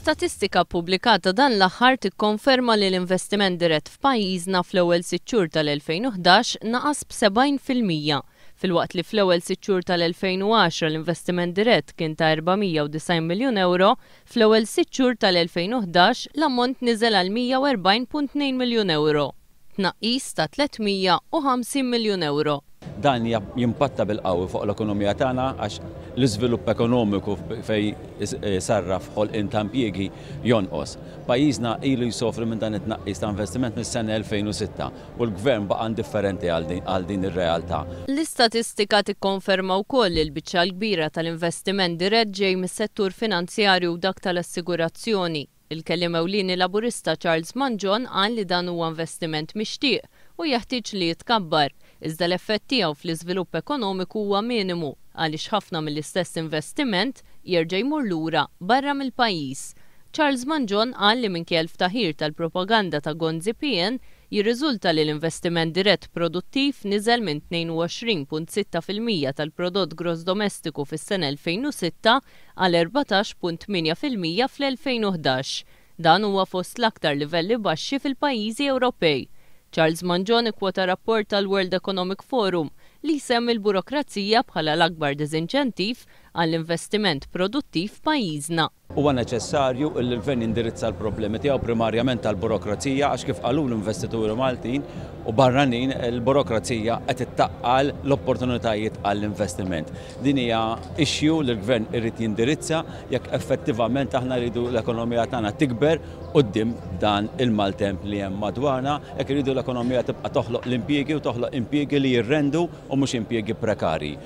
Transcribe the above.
L-istatistika pubblikata dan l-aħħar tikkonferma li l-investiment dirett f'pajjiżna fl-ewwel 6 xhur tal-2011 naqas b'70%, filwaqt li fl-ewwel 6 xhur tal-2010 l-investiment dirett kien ta' 490 miljun euro, fl-ewwel 6 xhur tal-2011 l-ammont niżel għal 140.2 miljun euro, tnaqqis ta' 350 miljun euro. Dan jimpatta bil-qawwi fuq l-ekonomija tagħna għax l-iżvilupp ekonomiku fej sarraf ħolqien ta' impjiegi jonqos. Pajjiżna ilu jsofri minn dan it-tnaqqis ta' investiment mis-sena 2006 u l-gvern baqa' differenti għal din ir-realtà. L-istatistika tikkonferma wkoll li l-biċċa l-kbira tal-investiment dirett ġej mis-settur finanzjarju u dak tal-assigurazzjoni. Il-kelliem ewlieni laburista Charles Manjon qal li dan huwa investiment mixtieq u jeħtieġ li jitkabbar, iżda l-effett tiegħu fl-iżvilupp ekonomiku huwa minimu għaliex ħafna mill-istess investiment jerġa' jmur lura barra mill-pajjiż. Charles Manjon qal li minkejja l-ftaħir tal-propaganda ta' Gonzi PN jirriżulta li l-investiment dirett produttiv niżel minn 22.6% tal-prodott gross domestiku fis-sena 2006 għal 14.8% fl-2011. Dan huwa fost l-aktar livelli baxxi fil-pajjiżi Ewropej. Charles Manjon ikkwota rapport tal-World Economic Forum li jsemmi l-burokrazija bħala l-akbar diżinċentiv għall-investiment produttiv f'pajjiżna. Huwa neċessarju li l-gvern indirizza l-problemi tiegħu primarjament tal-burokrazija għax kif qalu l-investituri Maltin u barranin il-burokrazija qed ittaqqal l-opportunitajiet għall-investiment. Din hija issue li l-gvern irid jindirizza jekk effettivament aħna rridu l-ekonomija tagħna tikber quddiem dan il-maltemp li hemm madwarna, jekk iridu l-ekonomija tibqa' toħloq l-impjiegi u toħloq impjiegi li jirrendu u mhux impjiegi prekarji.